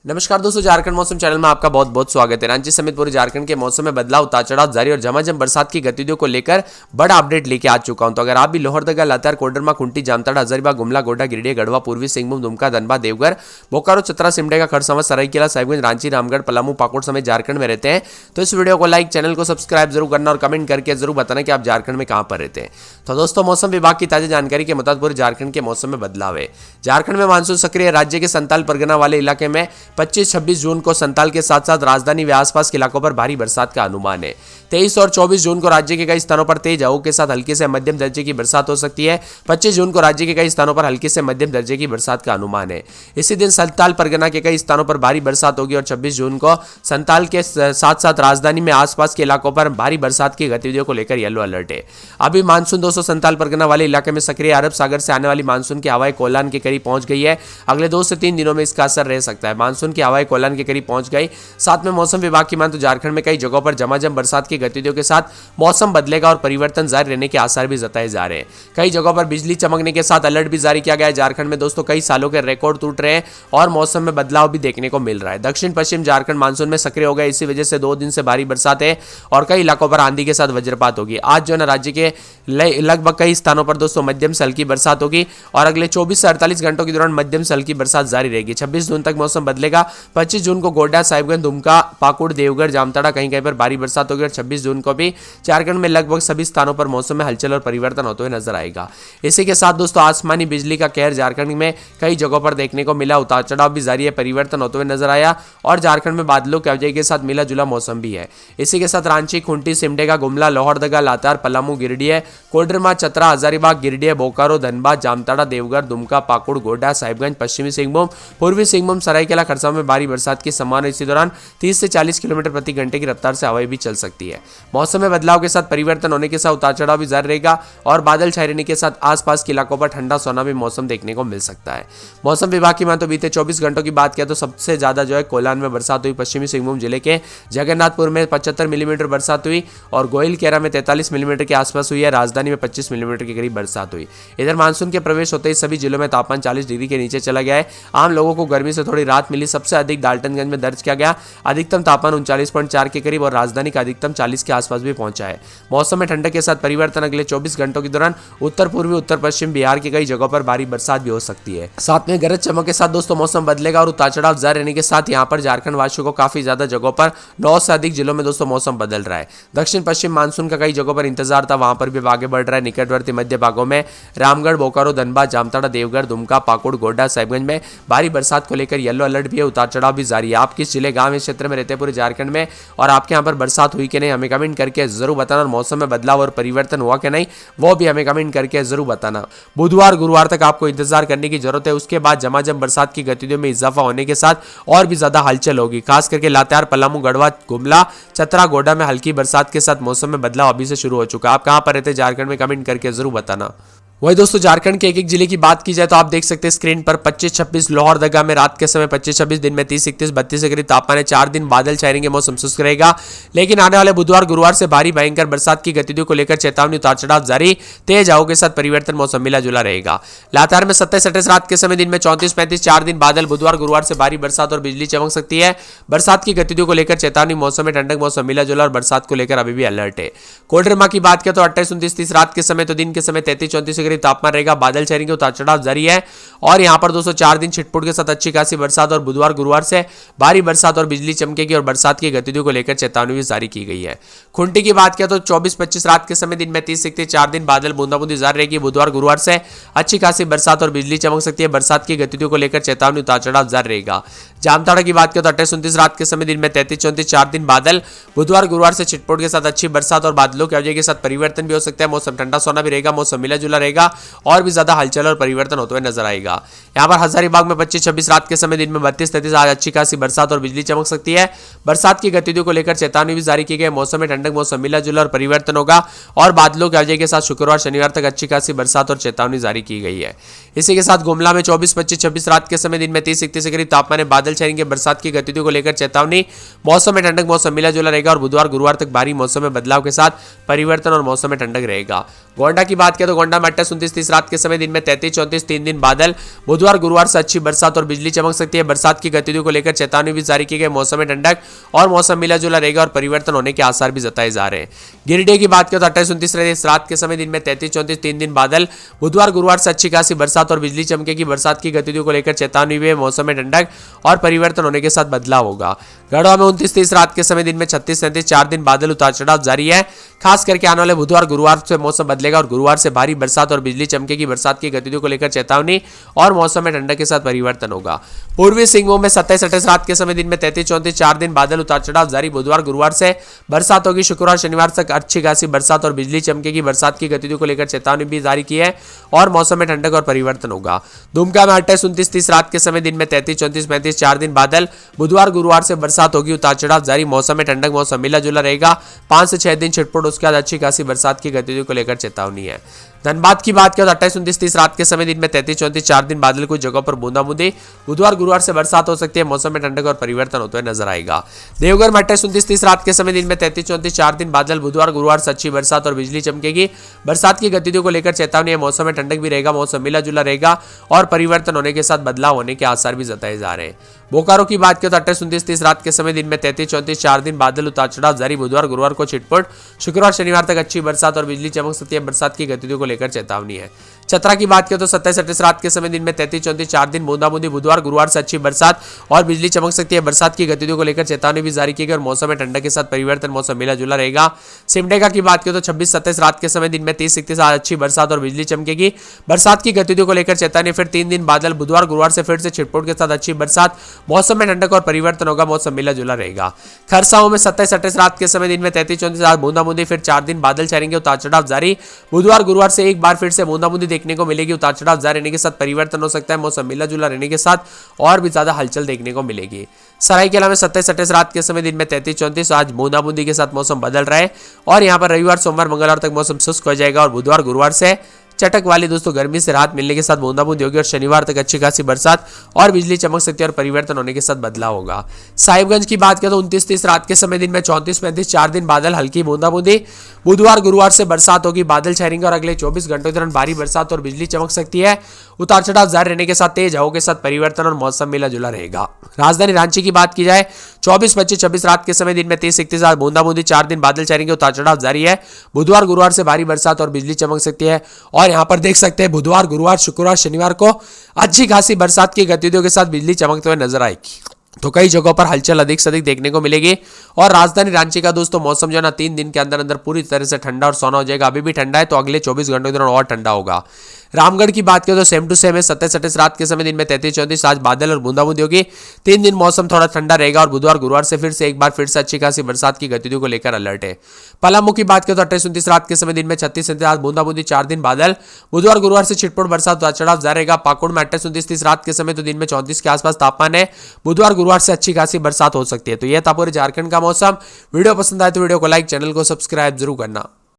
नमस्कार दोस्तों, झारखंड मौसम चैनल में आपका बहुत बहुत स्वागत है। रांची समेत पूरे झारखंड के मौसम में बदलाव, उतार चढ़ाव जारी और झमाझम बरसात की गतिविधियों को लेकर बड़ा अपडेट लेके आ चुका हूं। तो अगर आप भी लोहरदगा, लातेहार, कोडरमा, खुंटी, जामताड़ा, हजारीबाग, गुमला, गोड्डा, गिरिडीह, गढ़वा, पूर्वी सिंहभूम, दुमका, धनबाद, देवघर, बोकारो, चतरा, सिमडेगा, खरसावां, सरायकेला, साहिबगंज, रांची, रामगढ़, पलामू, पाकुड़ समेत झारखंड में रहते हैं तो इस वीडियो को लाइक, चैनल को सब्सक्राइब जरूर करना और कमेंट करके जरूर बताना कि आप झारखंड में कहां पर रहते हैं। तो दोस्तों, मौसम विभाग की ताजा जानकारी के मुताबिक पूरे झारखंड के मौसम में बदलाव है। झारखंड में मानसून सक्रिय, राज्य के संताल परगना वाले इलाके में 25-26 जून को संताल के साथ साथ राजधानी व आसपास के इलाकों पर भारी बरसात का अनुमान है। 23 और 24 जून को राज्य के कई स्थानों पर तेज हवाओं के साथ हल्की से मध्यम दर्जे की बरसात हो सकती है। 25 जून को राज्य के कई स्थानों पर हल्की से मध्यम दर्जे की बरसात का अनुमान है। इसी दिन संताल परगना के कई स्थानों पर भारी बरसात होगी और 26 जून को संताल के साथ साथ राजधानी में आसपास के इलाकों पर भारी बरसात की गतिविधियों को लेकर येलो अलर्ट है। अभी मानसून दोस्तों संताल परगना वाले इलाके में सक्रिय, अरब सागर से आने वाली मानसून की हवाएं कोलान के करीब पहुंच गई है। अगले 2 से 3 दिनों में इसका असर रह सकता है। मानसून की हवाएं कोलान के करीब पहुंच गई। साथ में मौसम विभाग की माने तो झारखंड में कई जगहों पर झमाझम बरसात की गतिविधियों के साथ मौसम बदलेगा और परिवर्तन जारी रहने के आसार भी जताए जा रहे हैं। कई जगहों पर बिजली चमकने के साथ अलर्ट भी जारी किया गया है। झारखंड में दोस्तों कई सालों के रिकॉर्ड टूट रहे हैं और मौसम में बदलाव भी देखने को मिल रहा है। दक्षिण पश्चिम झारखंड मानसून में सक्रिय हो गया, इसी वजह से 2 दिन से भारी बरसात है और कई इलाकों पर आंधी के साथ वज्रपात होगी। आज जो है ना राज्य के लगभग कई स्थानों पर दोस्तों मध्यम से हल्की बरसात होगी और अगले 24 से 48 घंटों के दौरान मध्यम से हल्की बरसात जारी रहेगी। 26 जून तक मौसम बदलेगा। 25 जून को गोड्डा, साहिबगंज, दुमका, पाकुड़, देवघर, जामताड़ा कहीं कहीं पर भारी बरसात होगी और 26 जून को भी झारखंड में लगभग सभी स्थानों पर मौसम में हलचल और परिवर्तन होते हुए नजर आएगा। इसी के साथ दोस्तों आसमानी बिजली का कहर झारखंड में कई जगहों पर देखने को मिला। उतार चढ़ाव भी जारी है, परिवर्तन होते हुए नजर आया और झारखंड में बादलों की आवाजाही के साथ मिला जुला मौसम भी है। इसी के साथ रांची, खुंटी, सिमडेगा, गुमला, लोहरदगा, लातेहार, पलामू, गिरिडीह, कोडरमा, चतरा, हजारीबाग, गिरिडीह, बोकारो, धनबाद, जामताड़ा, देवघर, दुमका, पाकुड़, गोड्डा, साहिबगंज, पश्चिमी सिंहभूम, पूर्वी सिंहभूम, सरायकेला, खरसावां में भारी बरसात की संभावना। इसी दौरान 30 से 40 किलोमीटर प्रति घंटे की रफ्तार से हवाएं भी चल सकती है। मौसम में बदलाव के साथ परिवर्तन होने के साथ उतार चढ़ाव भी जारी रहेगा और बादल छाए रहने के साथ आसपास के इलाकों पर ठंडा सोना भी मौसम देखने को मिल सकता है। मौसम विभाग की माने तो बीते 24 घंटों की बात किया तो सबसे ज्यादा जो है कोलान में बरसात हुई। पश्चिमी सिंहभूम जिले के जगन्नाथपुर में 75 मिलीमीटर बरसात हुई और गोइलकेरा में 43 मिलीमीटर के आसपास हुई है। राजधानी में 25 मिलीमीटर के करीब बरसात हुई। इधर मानसून के प्रवेश होते ही सभी जिलों में तापमान 40 डिग्री के नीचे चला गया है। आम लोगों को गर्मी से थोड़ी राहत मिली। सबसे अधिक डाल्टनगंज में दर्ज किया गया। अधिकतम तापमान 39.4 के करीब और राजधानी का अधिकतम 40 के आसपास भी पहुंचा है। मौसम में ठंडक के साथ परिवर्तन। अगले 24 घंटों के दौरान उत्तर पूर्वी, उत्तर पश्चिम बिहार के कई जगहों पर भारी बरसात भी हो सकती है। साथ में गरज चमक के साथ दोस्तों मौसम बदलेगा और उतार चढ़ाव जारी रहने के साथ यहाँ पर झारखंड वासियों को काफी ज्यादा जगहों पर 9 से अधिक जिलों में दोस्तों मौसम बदल रहा है। दक्षिण पश्चिम मानसून का कई जगहों पर इंतजार था, वहां पर भी आगे बढ़ रहा है। निकटवर्ती मध्य भागों में रामगढ़, बोकारो, धनबाद, जामताड़ा, देवघर, दुमका, पाकुड़, गोड्डा, साहिबगंज में भारी बरसात को लेकर येलो अलर्ट भी है। उतार चढ़ाव भी जारी है। आप किस जिले, गांव, इस क्षेत्र में रहते हैं पूरे झारखंड में और आपके यहाँ पर बरसात हुई कि नहीं हमें कमेंट करके जरूर बताना। और मौसम में बदलाव और परिवर्तन हुआ कि नहीं वो भी हमें कमेंट करके जरूर बताना। बुधवार, गुरुवार तक आपको इंतजार करने की जरूरत है। उसके बाद झमाझम बरसात की गतिविधियों में इजाफा होने के साथ और भी ज्यादा हलचल होगी। खास करके लातेहार, पलामू, गढ़वा, गुमला, चतरा, गोड्डा में हल्की बरसात के साथ मौसम में बदलाव अभी से शुरू हो चुका है। आप कहां पर रहते हैं झारखंड में कमेंट करके जरूर बताना। वही दोस्तों झारखंड के एक एक जिले की बात की जाए तो आप देख सकते हैं स्क्रीन पर 25-26 लोहरदगा में रात के समय 25-26, दिन में 30-31, 32 के करीब तापमान है। 4 दिन बादल छाए रहेंगे, मौसम शुष्क रहेगा। लेकिन आने वाले बुधवार, गुरुवार से भारी भयंकर बरसात की गतिविधियों को लेकर चेतावनी, उतार चढ़ाव जारी, तेज हवाओं के साथ परिवर्तन, मौसम मिला जुला रहेगा। लातेहार में 27-28 रात के समय, दिन में 34-35, 4 दिन बादल। बुधवार, गुरुवार से भारी बरसात और बिजली चमक सकती है। बरसात की गतिविधियों को लेकर चेतावनी, मौसम में ठंडक, मौसम मिला जुला और बरसात को लेकर अभी भी अलर्ट है। कोडरमा की बात किया तो 28-29-30 रात के समय, तो दिन के समय 33-34 के करीब तापमान रहेगा। बादल छाए रहेंगे, उतार चढ़ाव जारी है और यहां पर दोस्तों 4 दिन छिटपुट के साथ अच्छी खासी बरसात और बुधवार, गुरुवार से भारी बरसात और बिजली चमकेगी और बरसात की गतिविधियों को लेकर चेतावनी भी जारी की गई है। खुंटी की बात किया तो 24-25 रात के समय, दिन में 30-31, 4 दिन बादल, बूंदाबूंदी जारी रहेगी। बुधवार, गुरुवार से अच्छी खासी बरसात और बिजली चमक सकती है। बरसात की गतिविधियों को लेकर चेतावनी, उतार चढ़ाव जारी रहेगा। जामताड़ा की बात किया तो 28-29 रात के समय, दिन में 33-34, 4 दिन बादल। बुधवार, गुरुवार से छिटपुट के साथ अच्छी बरसात और बादलों की आवाजाही के साथ परिवर्तन भी हो सकता है। मौसम ठंडा सोना भी रहेगा, मौसम मिला जुला रहेगा और भी ज्यादा हलचल और परिवर्तन होते हुए नजर आएगा। यहाँ पर हजारीबाग में 25-26 रात के समय, दिन में 32-33 आज अच्छी खासी बरसात और बिजली चमक सकती है। बरसात की गतिविधियों को लेकर चेतावनी भी जारी की गई। मौसम में ठंडक, मौसम मिला जुला और परिवर्तन होगा और बादलों की आवाजाही के साथ शुक्रवार, शनिवार तक अच्छी खासी बरसात और चेतावनी जारी की गई है। इसी के साथ गुमला में 24-25-26 रात के समय, दिन में 30-31 के करीब तापमान है। बादल छाएंगे, बरसात की गतिविधियों को लेकर चेतावनी, मौसम में ठंडक, मौसम मिला जुला रहेगा और बुधवार, गुरुवार तक भारी मौसम में बदलाव के साथ परिवर्तन और मौसम में ठंडक रहेगा। गोंडा की बात करें तो गोंडा में 28-29 रात के समय दिन में 33-34 3 दिन बादल। बुधवार गुरुवार से अच्छी बरसात और बिजली चमक सकती है। बरसात की गतिविधियों को लेकर चेतावनी भी जारी की गई। मौसम में ठंडक और मौसम मिला जुला रहेगा और परिवर्तन होने के आसार भी जताए जा रहे हैं। गिरिडीह की बात करें तो 28-29 रात के समय दिन में 33-34 3 दिन बादल। बुधवार गुरुवार से अच्छी खासी बरसात और बिजली चमकेगी। बरसात की गतिविधियों को लेकर चेतावनी भी है। मौसम में ठंडक और परिवर्तन होने के साथ बदलाव होगा। गढ़वा में 29-30 रात के समय दिन में 36-37 4 दिन बादल उतार चढ़ाव जारी है। खास करके आने वाले बुधवार गुरुवार से मौसम बदलेगा और गुरुवार से भारी बरसात और बिजली चमकेगी। बरसात की गतिविधियों को लेकर चेतावनी और मौसम में ठंडक के साथ परिवर्तन होगा। पूर्वी सिंहभूम में 27-28 रात के समय दिन में 33-34 4 दिन बादल उतार चढ़ाव जारी। बुधवार गुरुवार से बरसात होगी। शुक्रवार शनिवार तक अच्छी खासी बरसात और बिजली चमकेगी। बरसात की गतिविधियों को लेकर चेतावनी भी जारी की है और मौसम में ठंडक और परिवर्तन होगा। दुमका में 28-29 रात के समय दिन में 33-34 4 दिन बादल। बुधवार गुरुवार से बरसात होगी। उतार चढ़ाव जारी। मौसम में ठंडक मौसम मिला जुला रहेगा। 5 से 6 दिन छिटपुट, उसके बाद अच्छी खासी बरसात की गतिविधियों को लेकर चेतावनी है। धनबाद की बात करें तो 28-29 रात के समय दिन में 33-34 4 दिन बादल, कुछ जगहों पर बूंदाबूंदी। बुधवार गुरुवार से बरसात हो सकती है। मौसम में ठंडक और परिवर्तन होते हुए नजर आएगा। देवघर में 28-29 रात के समय दिन में 33-34 4 दिन बादल। बुधवार गुरुवार से अच्छी बरसात और बिजली चमकेगी। बरसात की गतिविधियों को लेकर चेतावनी है। मौसम में ठंडक भी रहेगा। मौसम मिला जुला रहेगा और परिवर्तन होने के साथ बदलाव होने के आसार भी जताए जा रहे हैं। बोकारो की बात करें तो 28-29 रात के समय दिन में 33-34 4 दिन बादल, उतार चढ़ाव जारी। बुधवार गुरुवार को छिटपुट, शुक्रवार शनिवार तक अच्छी बरसात और बिजली चमक सकती है। बरसात की गतिविधियों को लेकर चेतावनी है। चतरा की बात करें तो 27-28 रात के समय दिन में 33-34 4 दिन बूंदाबूंदी। बुधवार गुरुवार से अच्छी बरसात और बिजली चमक सकती है। बरसात की गतिविधियों को लेकर चेतावनी भी जारी की गई और मौसम में ठंडक के साथ परिवर्तन, मौसम मिला जुला रहेगा। सिमडेगा की बात करें तो 26-27 रात के समय दिन में 30-31 अच्छी बरसात और बिजली चमकेगी। बरसात की गतिविधियों को लेकर चेतावनी, फिर 3 दिन बादल। बुधवार गुरुवार से फिर से छिटपुट के साथ अच्छी बरसात। मौसम में ठंडक और परिवर्तन होगा। मौसम मिला जुला रहेगा। खरसाओं में 27-28 रात के समय दिन में 33-34 बूंदाबूंदी, फिर 4 दिन बादल छाएंगे। उतार चढ़ाव जारी। बुधवार गुरुवार से एक बार फिर से बूंदाबूंदी देखने को मिलेगी। उतार चढ़ाव जारी रहने के साथ परिवर्तन हो सकता है। मौसम मिला जुला रहने के साथ और भी ज्यादा हलचल देखने को मिलेगी। सरायकेला में 27-28 रात के समय दिन में 33-34 आज बूंदाबूंदी के साथ मौसम बदल रहा है और यहाँ पर रविवार सोमवार मंगलवार तक मौसम शुष्क हो जाएगा और बुधवार गुरुवार से चटक वाली दोस्तों गर्मी से राहत मिलने के साथ बूंदाबूंदी होगी और शनिवार तक अच्छी खासी बरसात और बिजली चमक सकती है और परिवर्तन होने के साथ बदलाव होगा। साहिबगंज की बात करें तो 29-30 रात के समय दिन में 34-35 4 दिन बादल, हल्की बूंदाबूंदी। बुधवार गुरुवार से बरसात होगी। बादल छाएंगे और अगले 24 घंटों के दौरान भारी बरसात और बिजली चमक सकती है। उतार चढ़ाव जारी रहने के साथ तेज हवाओं के साथ परिवर्तन और मौसम मिला जुला रहेगा। राजधानी रांची की बात की जाए 24-25-26 रात के समय दिन में 30-31 बूंदाबूंदी, 4 दिन बादल छाएंगे। उतार चढ़ाव जारी है। बुधवार गुरुवार से भारी बरसात और बिजली चमक सकती है और यहाँ पर देख सकते हैं बुधवार गुरुवार शुक्रवार शनिवार को अच्छी खासी बरसात की गतिविधियों के साथ बिजली चमकते हुए नजर आएगी। तो कई जगहों पर हलचल अधिक से अधिक देखने को मिलेगी और राजधानी रांची का दोस्तों मौसम जो है ना 3 दिन के अंदर अंदर पूरी तरह से ठंडा और सोना हो जाएगा। अभी भी ठंडा है तो अगले 24 घंटों के दौरान और ठंडा होगा। रामगढ़ की बात करें तो सेम टू सेम है। 27-28 रात के समय दिन में 33-34 आज बादल और बूंदाबूंदी होगी। 3 दिन मौसम थोड़ा ठंडा रहेगा और बुधवार गुरुवार से फिर से एक बार फिर से अच्छी खासी बरसात की गतिविधियों को लेकर अलर्ट है। पलामू की बात करें तो 28-29 रात के समय दिन में 36-37 बूंदाबूंदी, 4 दिन बादल। बुधवार गुरुवार से छिटपुट बरसात चढ़ाव जारी रहेगा। पाकुड़ में 28-29 रात के समय तो दिन में 34 के आसपास तापमान है। बुधवार गुरुवार से अच्छी खासी बरसात हो सकती है। तो यह था पूरे झारखंड का मौसम। वीडियो पसंद आए तो वीडियो को लाइक, चैनल को सब्सक्राइब जरूर करना।